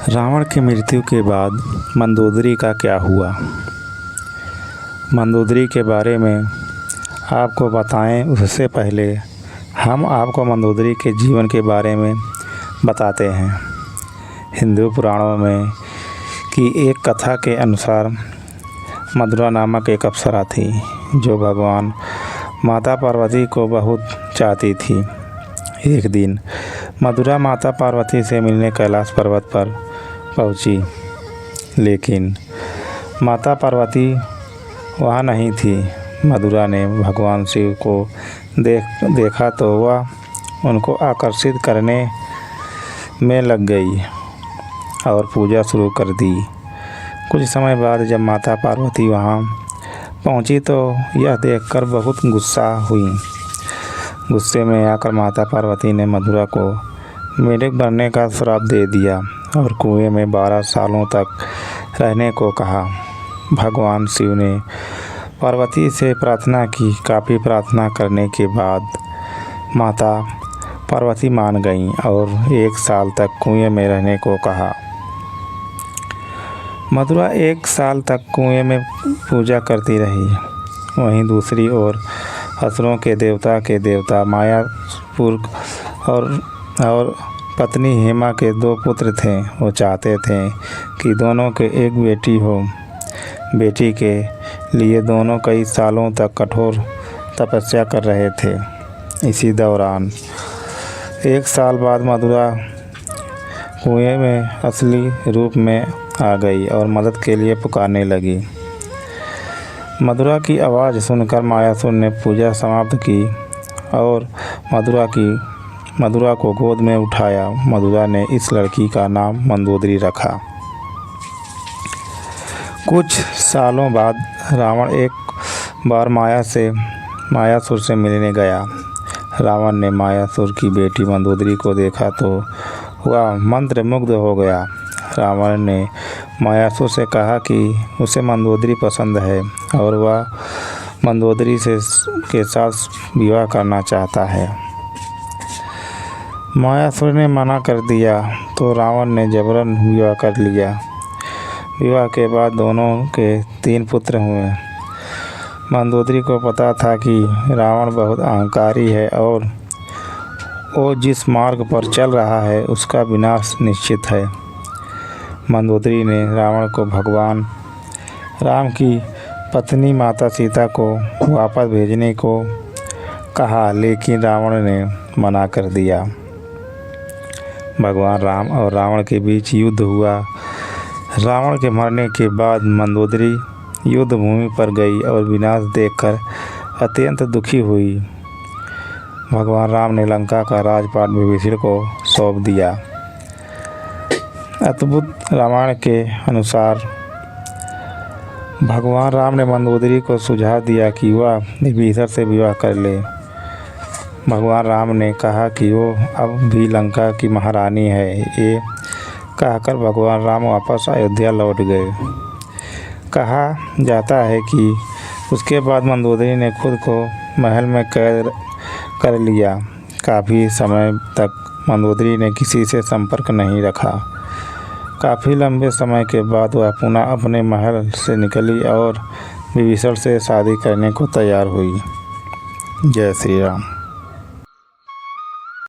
रावण की मृत्यु के बाद मंदोदरी का क्या हुआ। मंदोदरी के बारे में आपको बताएं उससे पहले हम आपको मंदोदरी के जीवन के बारे में बताते हैं। हिंदू पुराणों में की एक कथा के अनुसार मधुरा नामक एक अप्सरा थी जो भगवान माता पार्वती को बहुत चाहती थी। एक दिन मधुरा माता पार्वती से मिलने कैलाश पर्वत पर पहुंची, लेकिन माता पार्वती वहां नहीं थी। मधुरा ने भगवान शिव को देखा तो वह उनको आकर्षित करने में लग गई और पूजा शुरू कर दी। कुछ समय बाद जब माता पार्वती वहां पहुंची तो यह देखकर बहुत गुस्सा हुई। गुस्से में आकर माता पार्वती ने मधुरा को मेढक बनने का श्राप दे दिया और कुएं में 12 सालों तक रहने को कहा। भगवान शिव ने पार्वती से प्रार्थना की। काफ़ी प्रार्थना करने के बाद माता पार्वती मान गईं और 1 साल तक कुएं में रहने को कहा। मधुरा 1 साल तक कुएं में पूजा करती रही। वहीं दूसरी ओर असुरों के देवता मायासुर और पत्नी हेमा के 2 पुत्र थे। वो चाहते थे कि दोनों के एक बेटी हो। बेटी के लिए दोनों कई सालों तक कठोर तपस्या कर रहे थे। इसी दौरान 1 साल बाद मधुरा कुएं में असली रूप में आ गई और मदद के लिए पुकारने लगी। मधुरा की आवाज़ सुनकर मायासुर ने पूजा समाप्त की और मधुरा को गोद में उठाया। मधुरा ने इस लड़की का नाम मंदोदरी रखा। कुछ सालों बाद रावण एक बार मायासुर से मिलने गया। रावण ने मायासुर की बेटी मंदोदरी को देखा तो वह मंत्रमुग्ध हो गया। रावण ने मायासुर से कहा कि उसे मंदोदरी पसंद है और वह मंदोदरी के साथ विवाह करना चाहता है। मायासुर ने मना कर दिया तो रावण ने जबरन विवाह कर लिया। विवाह के बाद दोनों के 3 पुत्र हुए। मंदोदरी को पता था कि रावण बहुत अहंकारी है और वो जिस मार्ग पर चल रहा है उसका विनाश निश्चित है। मंदोदरी ने रावण को भगवान राम की पत्नी माता सीता को वापस भेजने को कहा, लेकिन रावण ने मना कर दिया। भगवान राम और रावण के बीच युद्ध हुआ। रावण के मरने के बाद मंदोदरी युद्ध भूमि पर गई और विनाश देखकर अत्यंत दुखी हुई। भगवान राम ने लंका का राजपाट विभीषण को सौंप दिया। अद्भुत रामायण के अनुसार भगवान राम ने मंदोदरी को सुझाव दिया कि वह विभीषण से विवाह कर ले। भगवान राम ने कहा कि वो अब भी लंका की महारानी है। ये कहकर भगवान राम वापस अयोध्या लौट गए। कहा जाता है कि उसके बाद मंदोदरी ने खुद को महल में कैद कर लिया। काफ़ी समय तक मंदोदरी ने किसी से संपर्क नहीं रखा। काफ़ी लंबे समय के बाद वह पुनः अपने महल से निकली और विभीषण से शादी करने को तैयार हुई। जय श्री राम।